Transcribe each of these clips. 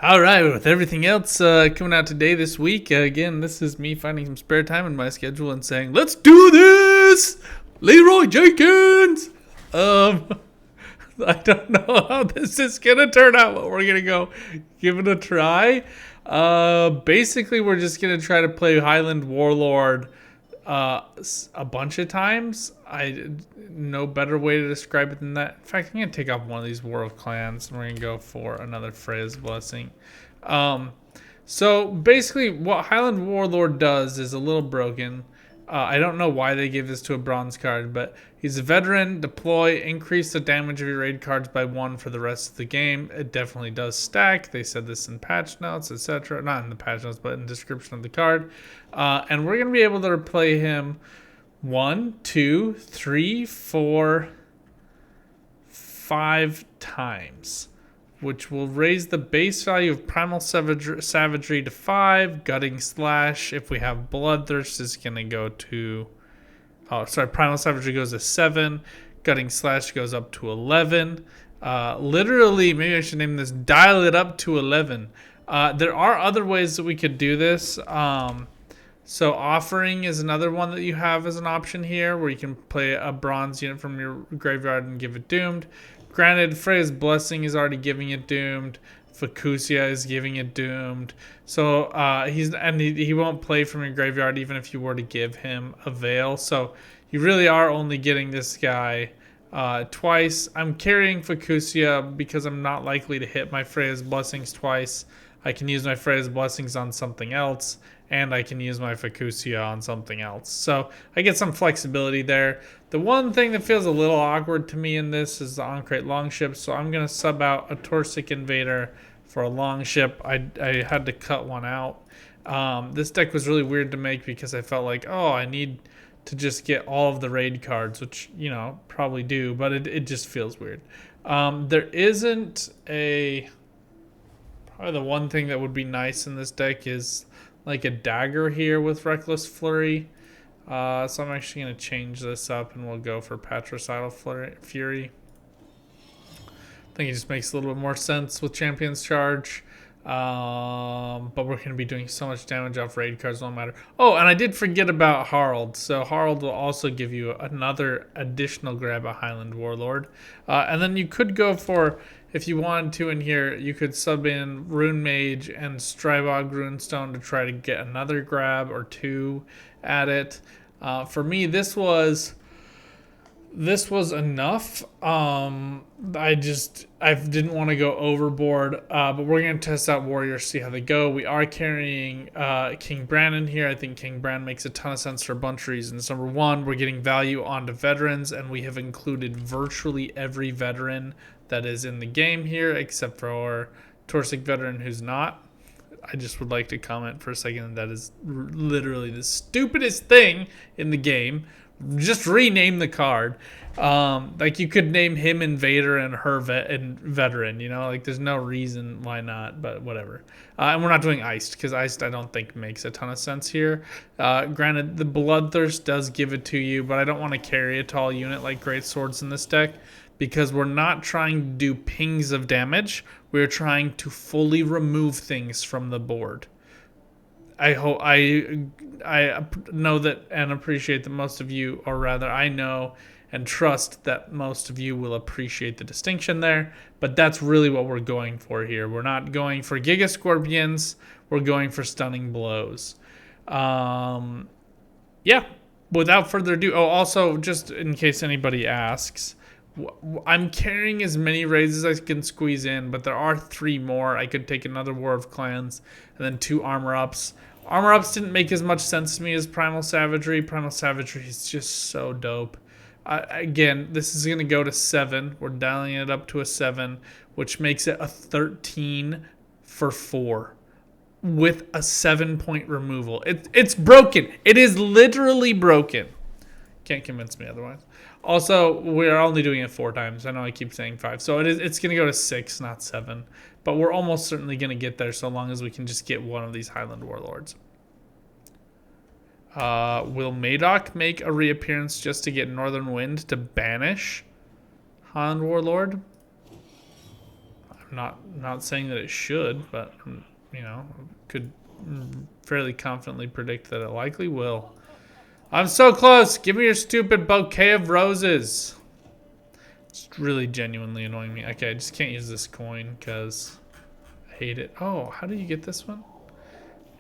All right, with everything else coming out today this week, again, this is me finding some spare time in my schedule and saying, let's do this! Leroy Jenkins! Um, I don't know how this is going to turn out, but we're going to go give it a try. Basically, we're just going to try to play Highland Warlord a bunch of times. No better way to describe it than that. In fact, I'm gonna take off one of these War of Clans and we're gonna go for another Freya's Blessing. So basically, what Highland Warlord does is a little broken. I don't know why they gave this to a bronze card, but he's a veteran. Deploy, increase the damage of your raid cards by 1 for the rest of the game. It definitely does stack. They said this in patch notes, etc. Not in the patch notes, but in the description of the card. And we're going to be able to play him 1, 2, 3, 4, 5 times, which will raise the base value of Primal Savagery to 5. Gutting Slash, if we have Bloodthirst, is going to go to... Oh, sorry, Primal Savagery goes to 7. Gutting Slash goes up to 11. Literally, maybe I should name this Dial It Up to 11. There are other ways that we could do this. So Offering is another one that you have as an option here, where you can play a bronze unit from your graveyard and give it Doomed. Granted, Freya's Blessing is already giving it Doomed. Fukusia is giving it Doomed. So he won't play from your graveyard even if you were to give him a Veil. So you really are only getting this guy twice. I'm carrying Fukusia because I'm not likely to hit my Freya's Blessings twice. I can use my Freya's Blessings on something else, and I can use my Fukusia on something else. So I get some flexibility there. The one thing that feels a little awkward to me in this is the On-Crate Longship, so I'm going to sub out a Torsic Invader for a Longship. I had to cut one out. This deck was really weird to make because I felt like, oh, I need to just get all of the raid cards, which, you know, probably do, but it just feels weird. There isn't a... Probably the one thing that would be nice in this deck is like a dagger here with Reckless Flurry. So I'm actually going to change this up and we'll go for Patricidal Fury. I think it just makes a little bit more sense with Champion's Charge. But we're going to be doing so much damage off raid cards, no matter. Oh, and I did forget about Harald. So Harald will also give you another additional grab at Highland Warlord. And then you could go for, if you wanted to in here, you could sub in Rune Mage and Strybog Runestone to try to get another grab or 2 at it. For me, this was enough. I didn't want to go overboard, but we're going to test out Warriors, see how they go. We are carrying King Brandon here. I think King Brandon makes a ton of sense for a bunch of reasons. Number one, we're getting value onto veterans, and we have included virtually every veteran that is in the game here, except for our Torsic veteran who's not. I just would like to comment for a second that is literally the stupidest thing in the game. Just rename the card. Like you could name him Invader and her Veteran, you know, like there's no reason why not, but whatever. And we're not doing Iced because Iced I don't think makes a ton of sense here. Granted, the Bloodthirst does give it to you, but I don't want to carry a tall unit like Great Swords in this deck because we're not trying to do pings of damage. We're trying to fully remove things from the board. I know that and appreciate that most of you, or rather I know and trust that most of you will appreciate the distinction there, but that's really what we're going for here. We're not going for Giga Scorpions, we're going for stunning blows. Yeah, without further ado, oh, also, just in case anybody asks, I'm carrying as many raids as I can squeeze in, but there are 3 more. I could take another War of Clans and then 2 armor ups. Armor ups didn't make as much sense to me as Primal Savagery. Primal Savagery is just so dope. Again, this is going to go to 7. We're dialing it up to a 7, which makes it a 13 for 4 with a 7-point removal. It's broken. It is literally broken. Can't convince me otherwise. Also, we're only doing it 4 times. I know I keep saying 5. So it's going to go to 6, not 7. But we're almost certainly going to get there so long as we can just get one of these Highland Warlords. Will Madoc make a reappearance just to get Northern Wind to banish Highland Warlord? I'm not saying that it should, but you know, could fairly confidently predict that it likely will. I'm so close. Give me your stupid bouquet of roses. It's really genuinely annoying me. Okay, I just can't use this coin because I hate it. Oh, how do you get this one?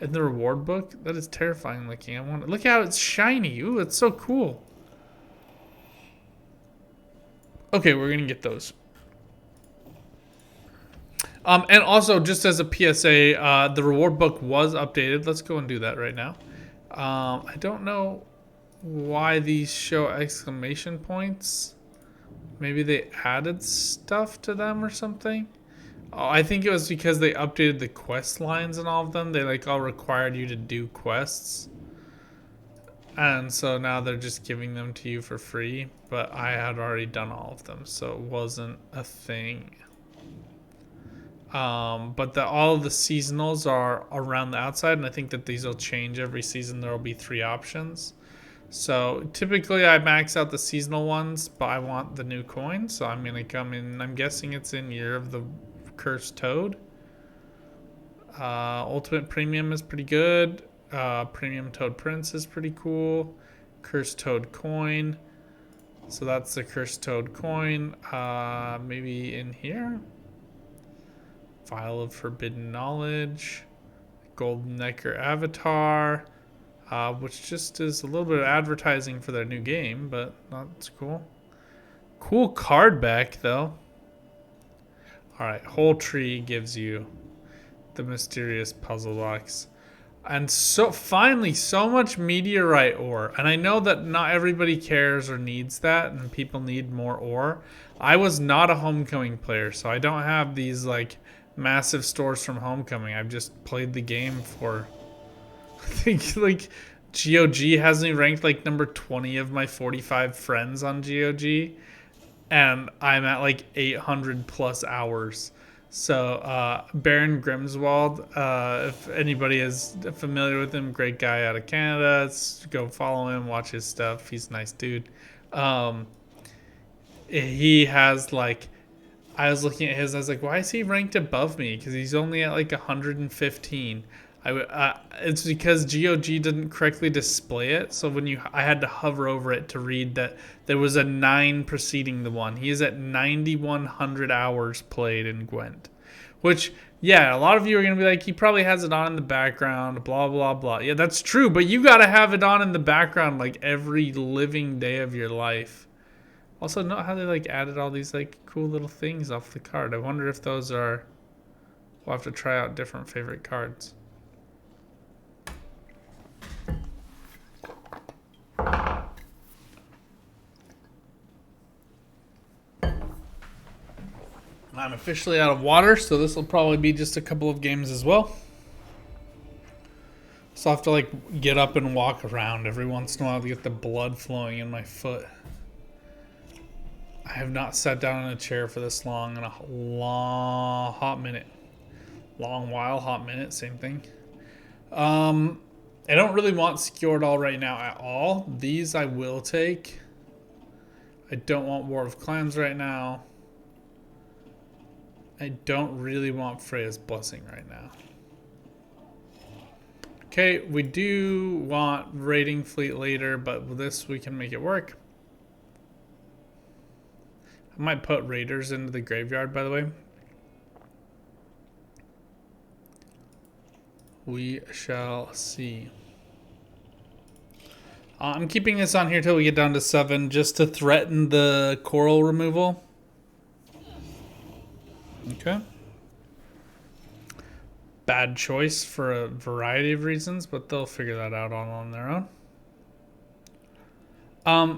In the reward book? That is terrifying looking. I want it. Look how it's shiny. Ooh, it's so cool. Okay, we're gonna get those. And also, just as a PSA, the reward book was updated. Let's go and do that right now. I don't know why these show exclamation points. Maybe they added stuff to them or something. Oh, I think it was because they updated the quest lines and all of them. They like all required you to do quests. And so now they're just giving them to you for free. But I had already done all of them, so it wasn't a thing. But all of the seasonals are around the outside, and I think that these will change every season. There will be 3 options. So typically I max out the seasonal ones, but I want the new coin. So I'm going to come in, I'm guessing it's in Year of the Cursed Toad. Ultimate Premium is pretty good. Premium Toad Prince is pretty cool. Cursed Toad Coin. So that's the Cursed Toad Coin. Maybe in here. Vial of Forbidden Knowledge. Golden Necker Avatar. Which just is a little bit of advertising for their new game, but that's cool. Cool card back, though. Alright, Whole Tree gives you the mysterious puzzle box. And so finally, so much meteorite ore. And I know that not everybody cares or needs that, and people need more ore. I was not a Homecoming player, so I don't have these like massive stores from Homecoming. I've just played the game for, I think like GOG has me ranked like number 20 of my 45 friends on GOG. And I'm at like 800 plus hours. So Baron Grimswald, if anybody is familiar with him, great guy out of Canada. Go follow him, watch his stuff. He's a nice dude. He has like, I was looking at his, I was like, why is he ranked above me? Because he's only at like 115. It's because GOG didn't correctly display it. So when I had to hover over it to read that there was a 9 preceding the 1. He is at 9,100 hours played in Gwent. Which, yeah, a lot of you are going to be like, he probably has it on in the background, blah, blah, blah. Yeah, that's true. But you got to have it on in the background like every living day of your life. Also, note how they like added all these like cool little things off the card. I wonder if those are... We'll have to try out different favorite cards. I'm officially out of water, so this will probably be just a couple of games as well. So I'll have to like get up and walk around every once in a while to get the blood flowing in my foot. I have not sat down in a chair for this long in a long, hot minute. Long while, hot minute, same thing. I don't really want Skjordal right now at all. These I will take. I don't want War of Clans right now. I don't really want Freya's Blessing right now. Okay, we do want Raiding Fleet later, but with this we can make it work. I might put Raiders into the graveyard, by the way. We shall see. I'm keeping this on here till we get down to 7 just to threaten the coral removal. Okay. Bad choice for a variety of reasons, but they'll figure that out on their own.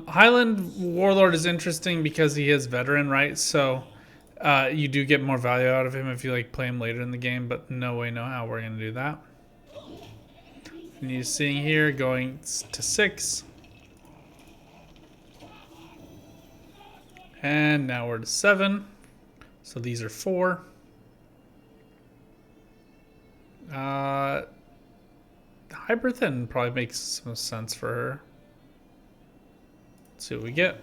Highland Warlord is interesting because he is veteran, right? So you do get more value out of him if you like play him later in the game, but no way, no how we're going to do that. And you're seeing here going to 6. And now we're to 7. So these are 4. Hyperthin probably makes some sense for her. Let's see what we get.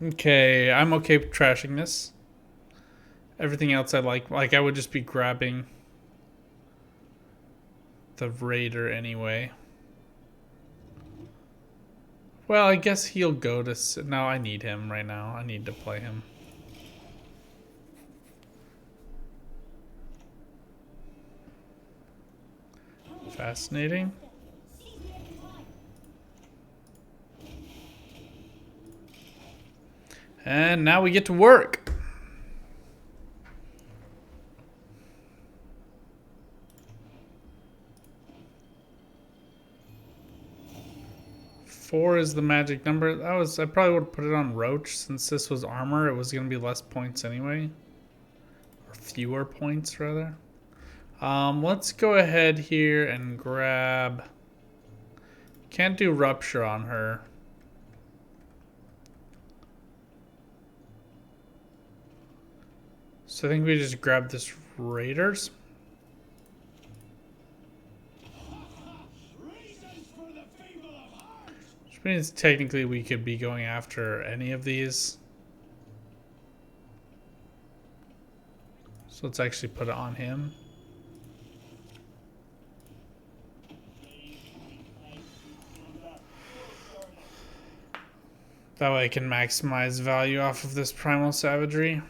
Okay, I'm okay trashing this. Everything else I like I would just be grabbing the Raider anyway. Well, I guess he'll go to... No, I need him right now. I need to play him. Fascinating. And now we get to work. Four is the magic number. I probably would have put it on Roach since this was armor. It was going to be less points anyway. Or fewer points, rather. Let's go ahead here and grab... Can't do Rupture on her. So I think we just grab this Raiders. Which means technically we could be going after any of these. So let's actually put it on him. That way I can maximize value off of this primal savagery.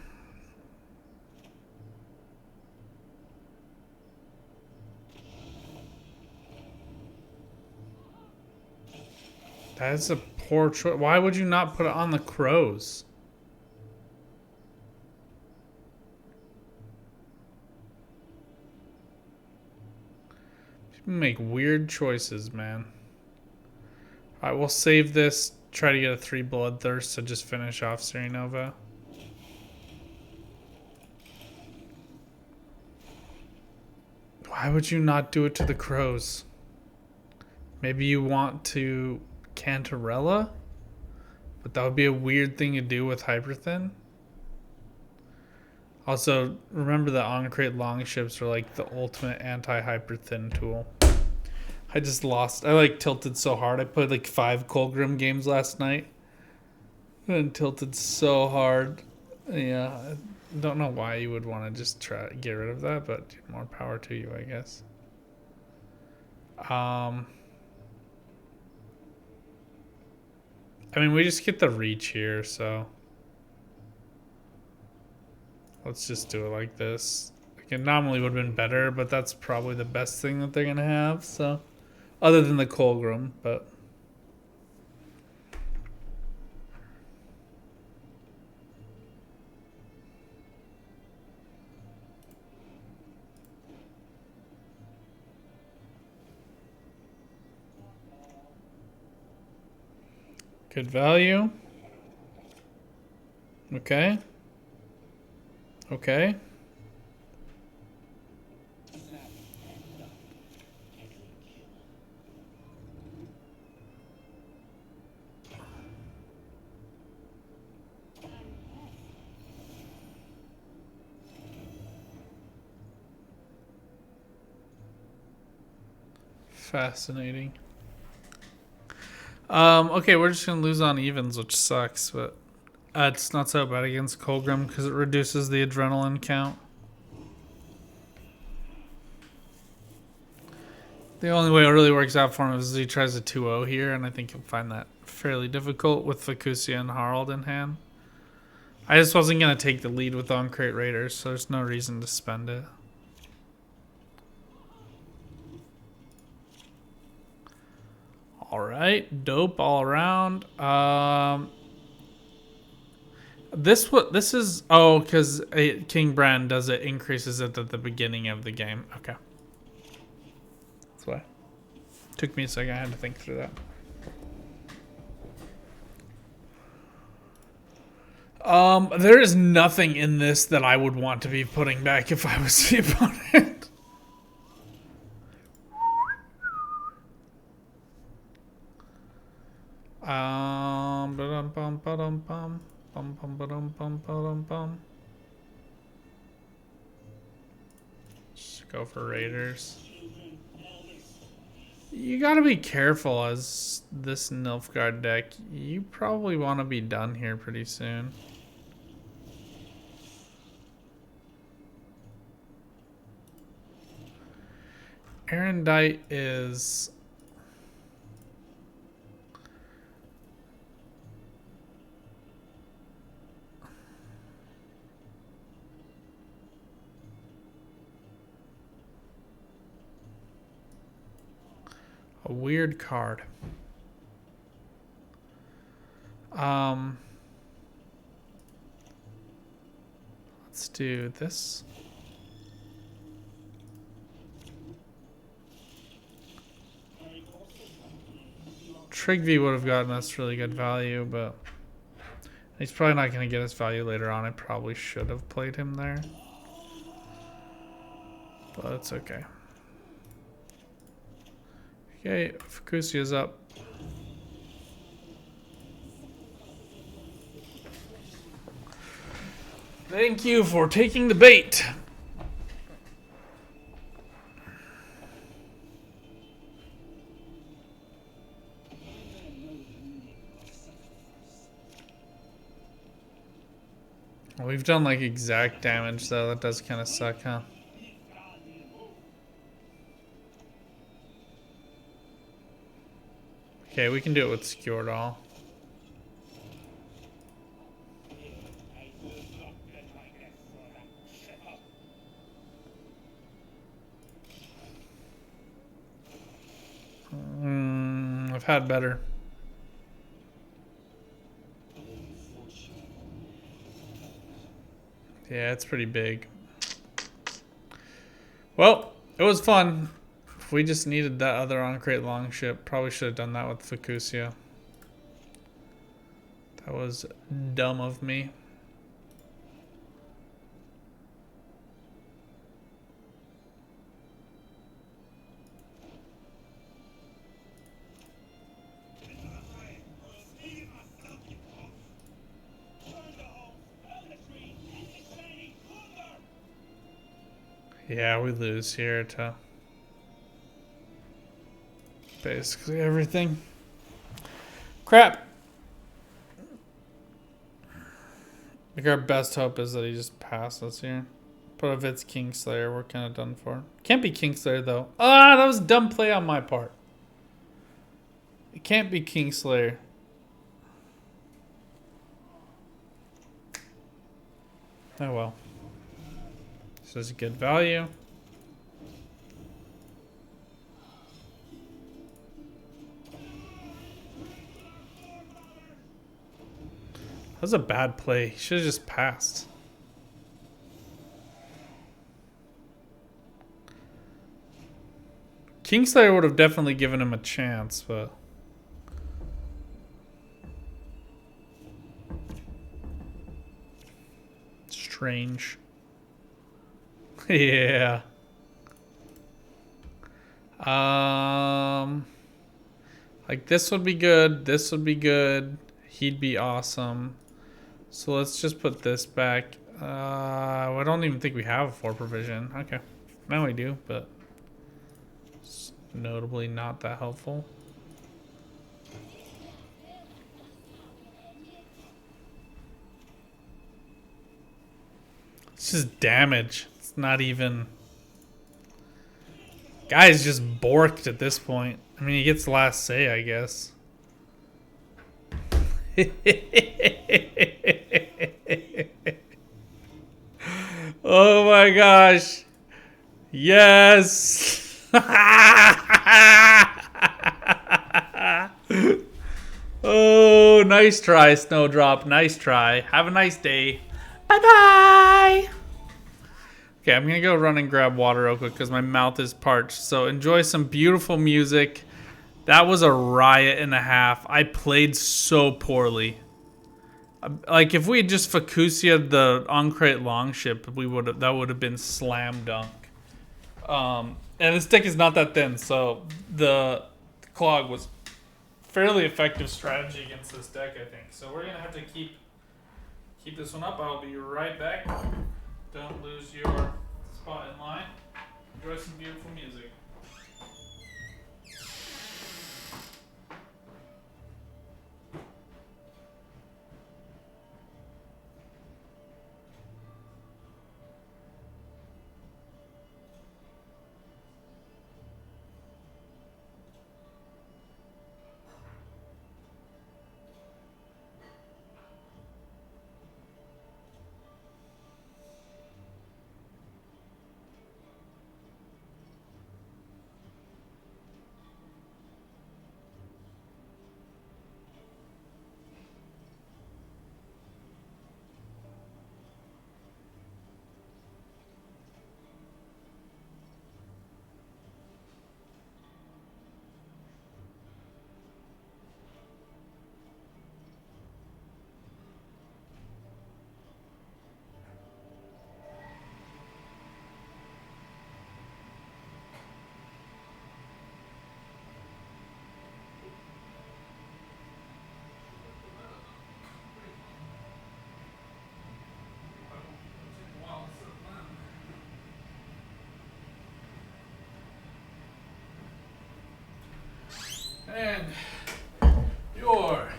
That is a poor choice. Why would you not put it on the crows? People make weird choices, man. Alright, we'll save this. Try to get a 3 Bloodthirst to just finish off Serenova. Why would you not do it to the crows? Maybe you want to Cantarella? But that would be a weird thing to do with Hyperthin. Also, remember that on-crate longships are like the ultimate anti-Hyperthin tool. I just lost. I like tilted so hard. I played like 5 Colgrim games last night. And tilted so hard. Yeah, I don't know why you would want to just try to get rid of that, but more power to you, I guess. I mean, we just get the reach here, so let's just do it like this. Like, it normally would have been better, but that's probably the best thing that they're gonna have. So, other than the Colgrim, but good value. Okay. Okay. Fascinating. Okay, we're just gonna lose on evens, which sucks, but it's not so bad against Colgrim because it reduces the adrenaline count. The only way it really works out for him is he tries a 2-0 here, and I think he'll find that fairly difficult with Vacusia and Harald in hand. I just wasn't gonna take the lead with on-crate Raiders, so there's no reason to spend it. Alright, dope all around. This is because King Bran does it, increases it at the beginning of the game. Okay. That's why. Took me a second, I had to think through that. There is nothing in this that I would want to be putting back if I was the opponent. Just go for Raiders. You gotta be careful as this Nilfgaard deck. You probably want to be done here pretty soon. Erendite is... a weird card. Let's do this. Trigvi would have gotten us really good value, but he's probably not going to get us value later on. I probably should have played him there. But it's okay. Okay, Fukusia's up. Thank you for taking the bait. Well, we've done like exact damage though. That does kind of suck, huh? Okay, we can do it with Skjordal. I've had better. Yeah, it's pretty big. Well, it was fun. If we just needed that other on-crate longship, probably should have done that with Fukusia. That was dumb of me. Yeah, we lose here to basically everything. Crap. Like our best hope is that he just passes here. But if it's Kingslayer, we're kind of done for. Can't be Kingslayer though. Ah, that was a dumb play on my part. It can't be Kingslayer. Oh well. This is a good value. That was a bad play. He should have just passed. Kingslayer would have definitely given him a chance, but... strange. Yeah. Like this would be good. This would be good. He'd be awesome. So let's just put this back. I don't even think we have a 4 provision. Okay. Now we do, but it's notably not that helpful. It's just damage. It's not even... Guy's just borked at this point. I mean, he gets last say, I guess. Oh my gosh. Yes. Oh, nice try, Snowdrop. Nice try. Have a nice day. Bye-bye. Okay, I'm going to go run and grab water real quick because my mouth is parched. So enjoy some beautiful music. That was a riot and a half. I played so poorly. Like, if we had just Fukusia the on-crate longship, that would have been slam dunk. And this deck is not that thin, so the clog was fairly effective strategy against this deck, I think. So we're going to have to keep this one up. I'll be right back. Don't lose your spot in line. Enjoy some beautiful music. And your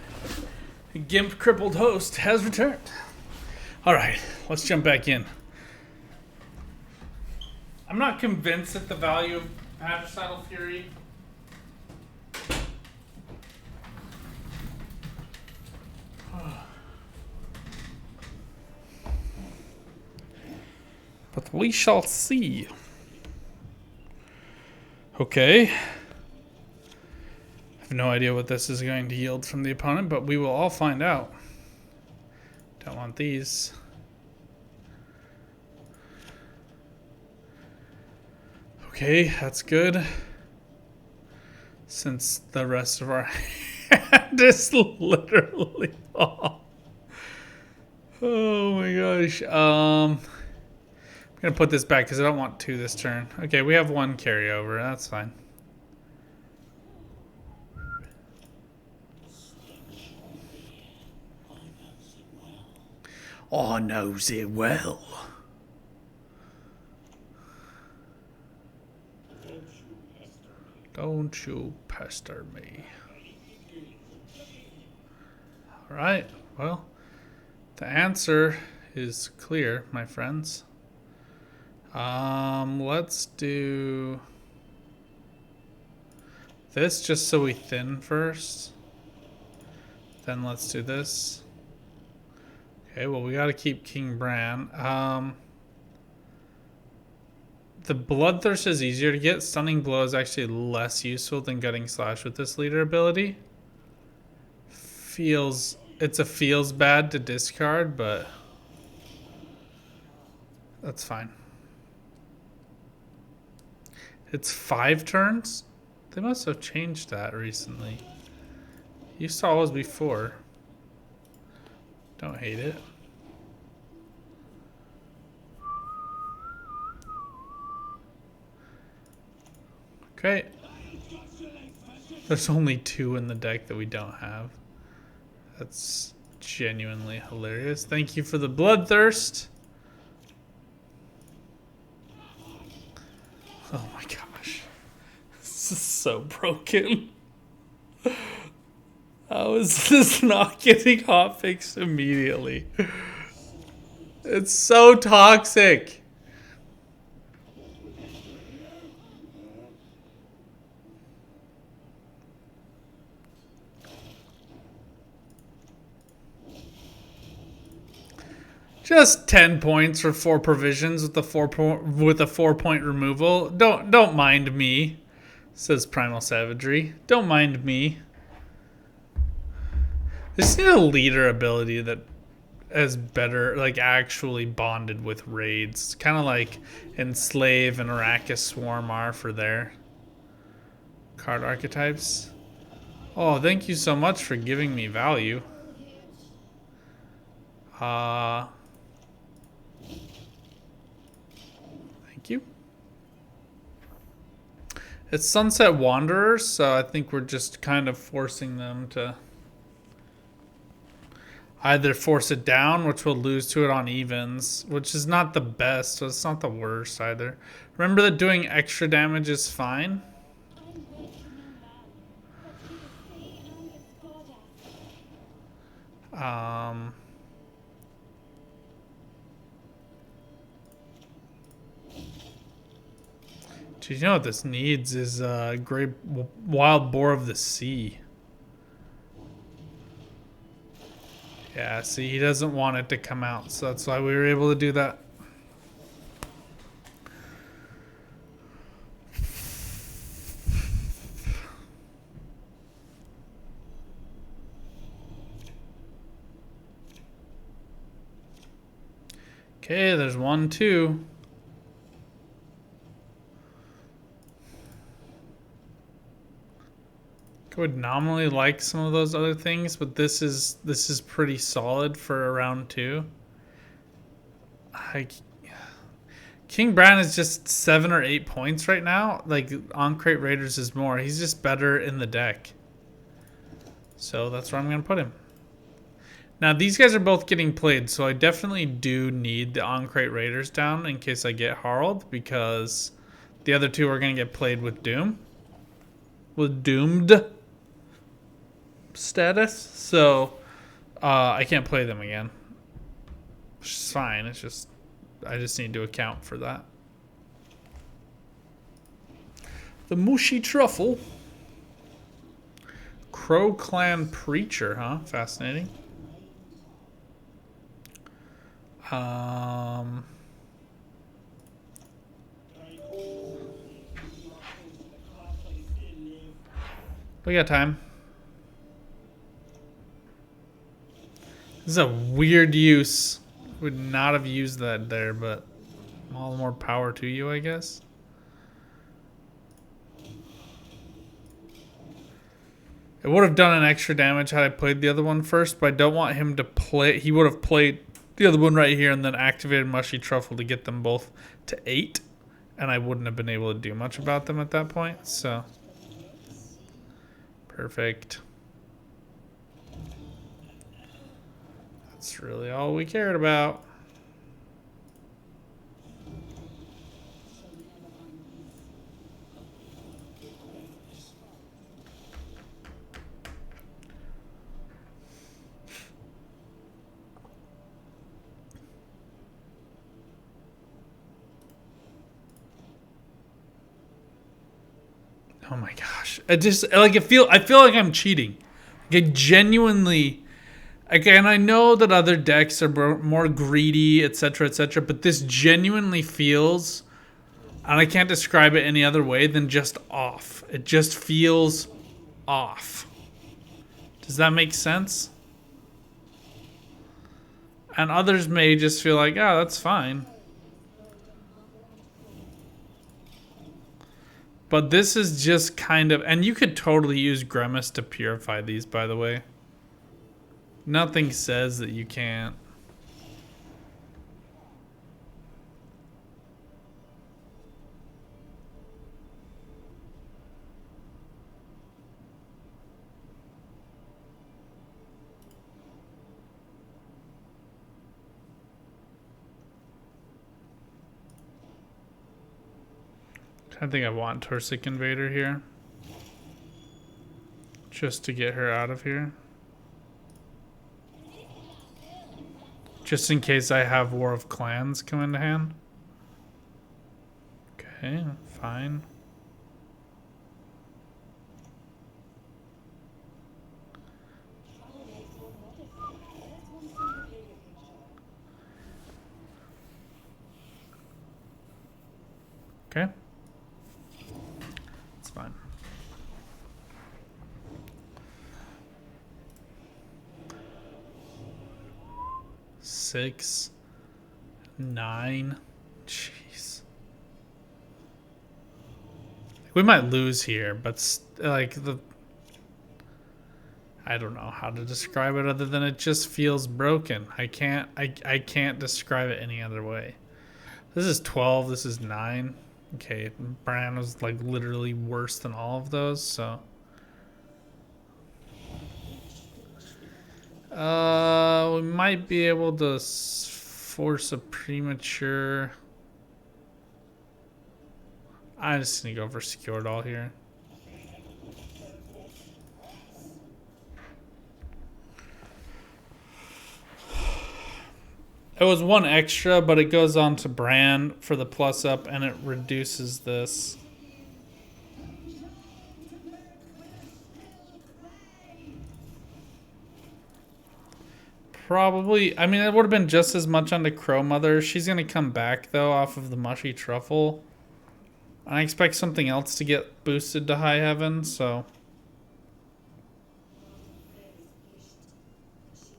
GIMP crippled host has returned. Alright, let's jump back in. I'm not convinced that the value of Patricidal Fury but we shall see. Okay. I have no idea what this is going to yield from the opponent, but we will all find out. Don't want these. Okay, that's good. Since the rest of our hand is literally off. Oh my gosh. I'm gonna put this back because I don't want two this turn. Okay, we have one carryover. That's fine. I knows it well. Don't you pester me. Alright, well, the answer is clear, my friends. Let's do this just so we thin first. Then let's do this. Okay, well, we gotta keep King Bran. The Bloodthirst is easier to get. Stunning Blow is actually less useful than Gutting Slash with this leader ability. It's a feels bad to discard, but that's fine. It's 5 turns? They must have changed that recently. Used to always be 4. Don't hate it. Okay. There's only 2 in the deck that we don't have. That's genuinely hilarious. Thank you for the Bloodthirst. Oh my gosh. This is so broken. How is this not getting hotfixed immediately? It's so toxic. Just 10 points for 4 provisions with a 4-point removal. Don't mind me, says Primal Savagery. Don't mind me. They just need a leader ability that is better, like actually bonded with raids. Kind of like Enslave and Arrakis Swarm are for their card archetypes. Oh, thank you so much for giving me value. Thank you. It's Sunset Wanderers, so I think we're just kind of forcing them to either force it down, which will lose to it on evens, which is not the best, so it's not the worst either. Remember that doing extra damage is fine. Dude, you know what this needs is Great Wild Boar of the Sea. Yeah, see, he doesn't want it to come out, so that's why we were able to do that. Okay, there's 1, 2. I would nominally like some of those other things, but this is pretty solid for a round 2. King Bran is just 7 or 8 points right now. Like, on Crate Raiders is more. He's just better in the deck. So that's where I'm going to put him. Now, these guys are both getting played, so I definitely do need the On Crate Raiders down in case I get Harald, because the other 2 are going to get played with Doom. With Doomed. status, so I can't play them again. Which is fine. It's just I just need to account for that. The mushy truffle. Crow Clan Preacher, huh? Fascinating. We got time. This is a weird use. Would not have used that there, but all the more power to you, I guess. It would have done an extra damage had I played the other one first, but I don't want him to play. He would have played the other one right here and then activated Mushy Truffle to get them both to 8, and I wouldn't have been able to do much about them at that point, so. Perfect. That's really all we cared about. Oh my gosh. I feel like I'm cheating. Like I genuinely, again, I know that other decks are more greedy, etc., etc., but this genuinely feels, and I can't describe it any other way than just off. It just feels off. Does that make sense? And others may just feel like, oh, that's fine. But this is just kind of... And you could totally use Grimace to purify these, by the way. Nothing says that you can't. I think I want Torsic Invader here. Just to get her out of here. Just in case I have War of Clans come into hand. Okay, fine. Okay. It's fine. Six, 9. Jeez. We might lose here, but like I don't know how to describe it other than it just feels broken. I can't describe it any other way. This is 12, this is 9. Okay, Bran was like literally worse than all of those, so. We might be able to force a premature. I just need to go for Secured All here. It was 1 extra, but it goes on to Bran for the plus up and it reduces this. Probably, I mean, it would have been just as much on the Crow Mother. She's going to come back, though, off of the Mushy Truffle. I expect something else to get boosted to High Heaven, so.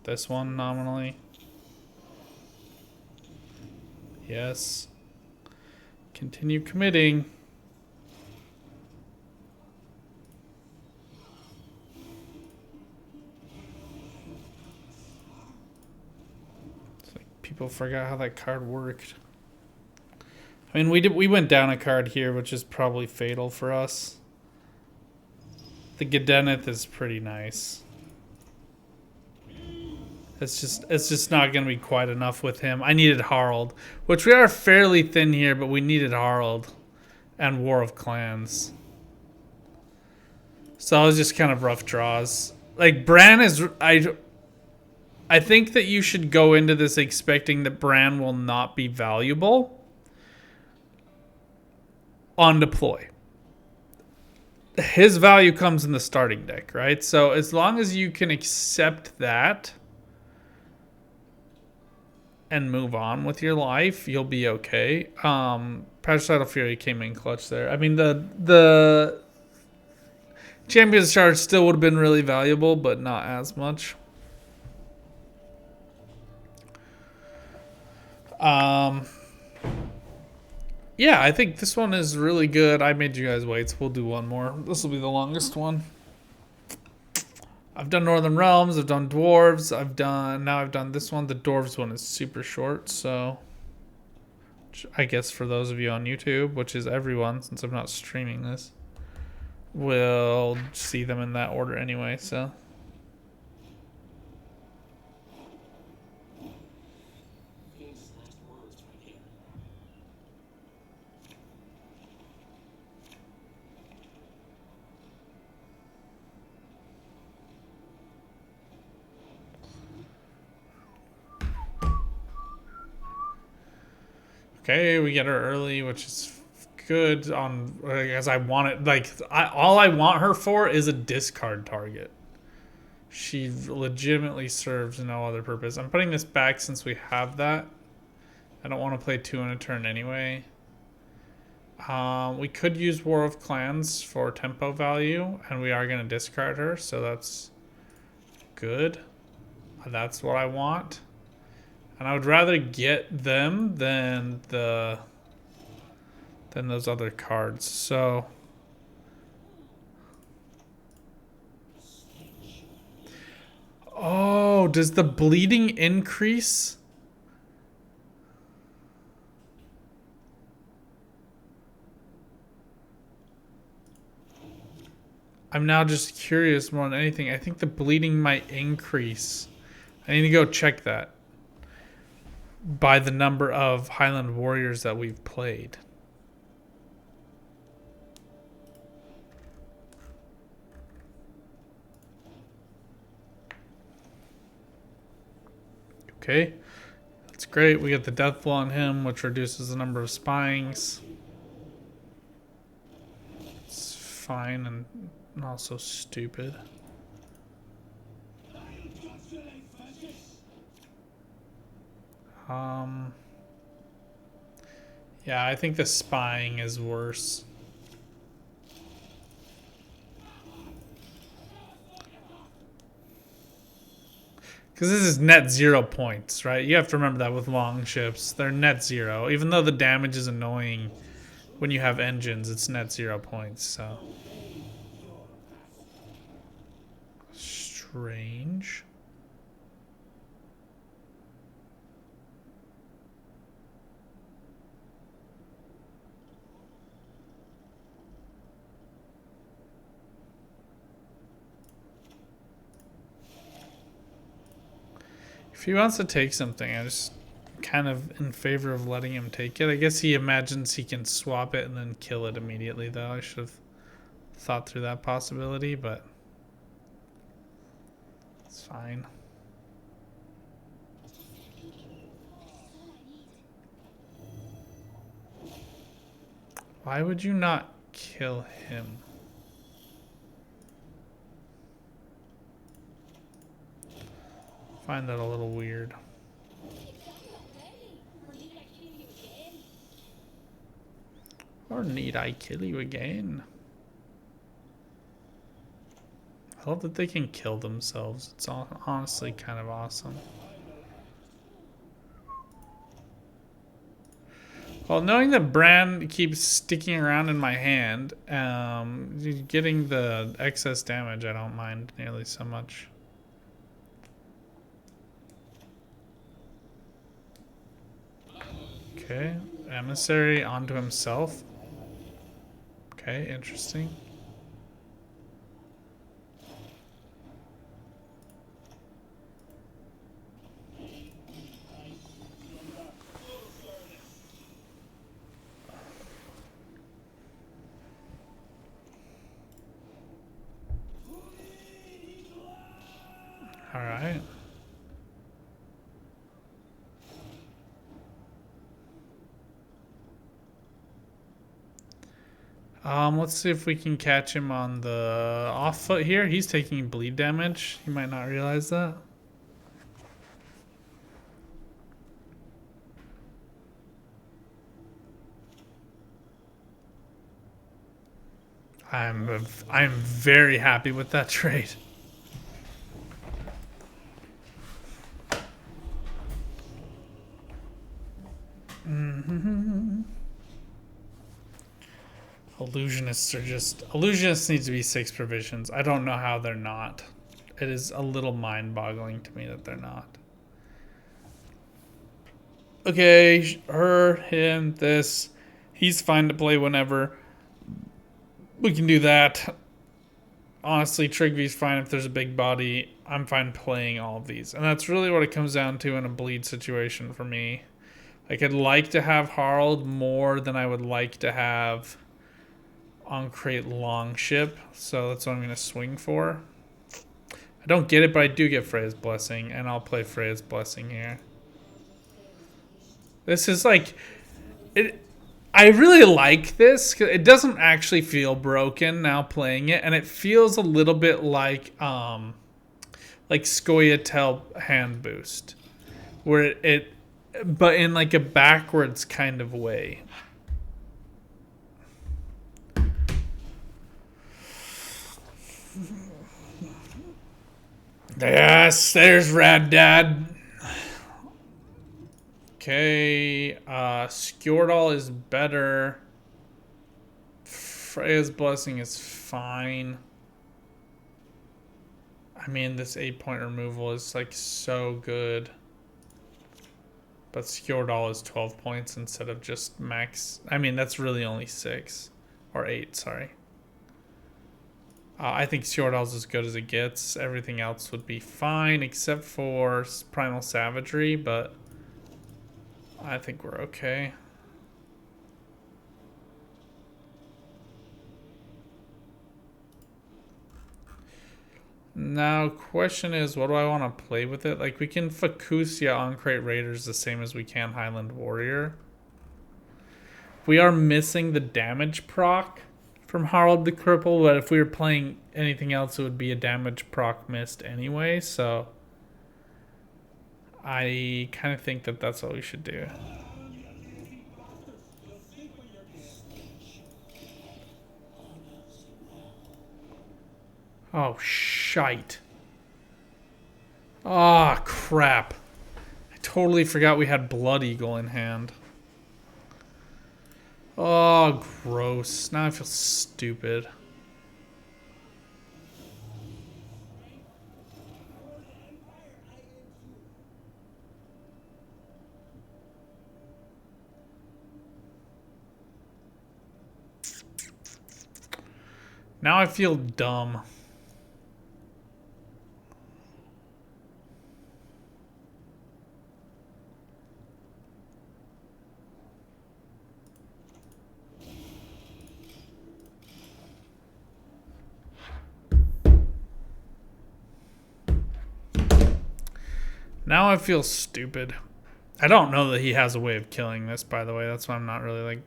This one, nominally. Yes. Continue committing. It's like people forgot how that card worked. I mean, we went down a card here, which is probably fatal for us. The Gedeneth is pretty nice. It's just not going to be quite enough with him. I needed Harald, which we are fairly thin here, but we needed Harald and War of Clans. So it was just kind of rough draws. like Bran is I think that you should go into this expecting that Bran will not be valuable on deploy. His value comes in the starting deck, right? So as long as you can accept that and move on with your life, you'll be okay. Patricidal Fury came in clutch there. I mean, the Champion's Charge still would have been really valuable, but not as much. Yeah, I think this one is really good. I made you guys wait, so we'll do one more. This will be the longest one. I've done Northern Realms, I've done Dwarves, I've done this one. The Dwarves one is super short, so I guess for those of you on YouTube, which is everyone since I'm not streaming this, will see them in that order anyway, so. Okay, we get her early, which is good on, as I want it. Like, all I want her for is a discard target. She legitimately serves no other purpose. I'm putting this back since we have that. I don't want to play 2 in a turn anyway. We could use War of Clans for tempo value, and we are going to discard her, so that's good. That's what I want. And I would rather get them than those other cards. So oh, does the bleeding increase? I'm now just curious more than anything. I think the bleeding might increase. I need to go check that by the number of Highland Warriors that we've played. Okay, that's great. We get the death blow on him, which reduces the number of spyings. It's fine and also stupid. Yeah, I think the spying is worse. Because this is net 0 points, right? You have to remember that with long ships. They're net 0. Even though the damage is annoying when you have engines, it's net 0 points, so. Strange. If he wants to take something, I just kind of in favor of letting him take it. I guess he imagines he can swap it and then kill it immediately, though. I should have thought through that possibility, but it's fine. Why would you not kill him? Find that a little weird. Or need I kill you again? I love that they can kill themselves. It's honestly kind of awesome. Well, knowing that Bran keeps sticking around in my hand, getting the excess damage, I don't mind nearly so much. Okay, emissary onto himself. Okay, interesting. Let's see if we can catch him on the off foot here. He's taking bleed damage. He might not realize that. I'm very happy with that trade. Illusionists need to be 6 provisions. I don't know how they're not. It is a little mind-boggling to me that they're not. Okay, her, him, this. He's fine to play whenever. We can do that. Honestly, Trigvy's fine if there's a big body. I'm fine playing all of these. And that's really what it comes down to in a bleed situation for me. Like, I'd like to have Harald more than I would like to have Ancrate Longship. So that's what I'm going to swing for. I don't get it, but I do get Freya's Blessing. And I'll play Freya's Blessing here. This is like... I really like this. It doesn't actually feel broken now playing it. And it feels a little bit like Scoia'tael hand boost. Where it but in like a backwards kind of way. Yes, there's Rad Dad. Okay, Skjordal is better. Freya's Blessing is fine. I mean, this 8-point removal is like so good. But Skjordal is 12 points instead of just max. I mean, that's really only 6. Or 8, sorry. I think Skjordal's as good as it gets. Everything else would be fine except for Primal Savagery, but I think we're okay. Now, question is, what do I want to play with it? Like, we can Facusia Ancrate Raiders the same as we can Highland Warrior. We are missing the damage proc from Harald the Cripple, but if we were playing anything else, it would be a damage proc missed anyway, so I kind of think that that's what we should do. Oh, shite. Ah, crap. I totally forgot we had Blood Eagle in hand. Oh, gross. Now I feel stupid. Now I feel dumb. Now I feel stupid. I don't know that he has a way of killing this, by the way. That's why I'm not really, like,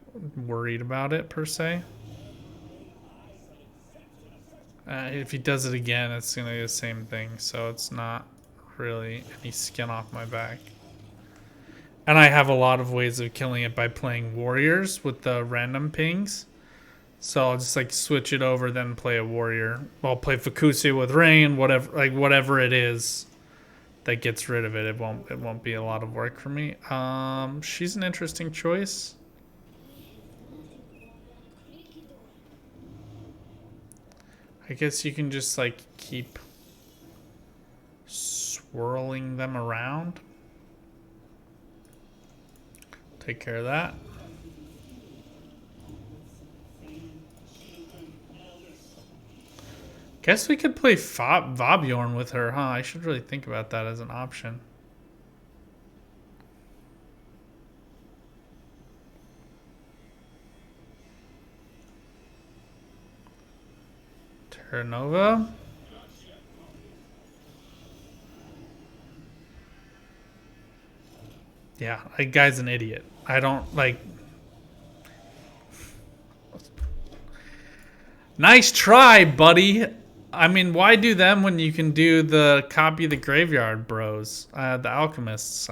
worried about it, per se. If he does it again, it's going to be the same thing. So it's not really any skin off my back. And I have a lot of ways of killing it by playing warriors with the random pings. So I'll just, like, switch it over, then play a warrior. I'll play Facusia with rain, whatever it is that gets rid of it. It won't be a lot of work for me. She's an interesting choice. I guess you can just, like, keep swirling them around. Take care of that. Guess we could play Vabjorn with her, huh? I should really think about that as an option. Terra Nova. Yeah, that guy's an idiot. I don't, like... Nice try, buddy. I mean, why do them when you can do the copy of the graveyard bros, the alchemists?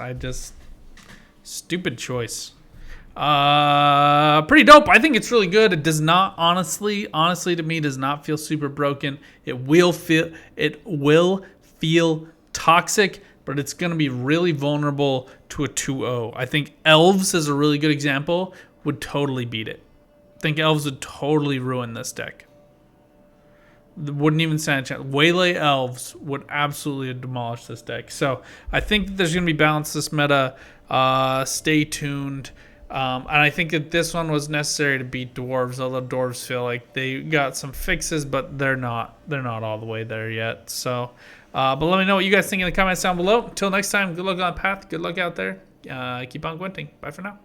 Stupid choice. Pretty dope. I think it's really good. It does not, honestly to me, does not feel super broken. It will feel toxic, but it's going to be really vulnerable to a 2-0. I think Elves is a really good example. Would totally beat it. I think Elves would totally ruin this deck. Wouldn't even stand a chance. Waylay Elves would absolutely demolish this deck. So I think that there's going to be balance this meta. Stay tuned. And I think that this one was necessary to beat Dwarves, although Dwarves feel like they got some fixes, but they're not all the way there yet. So, but let me know what you guys think in the comments down below. Until next time, good luck on the path. Good luck out there. Keep on Gwenting. Bye for now.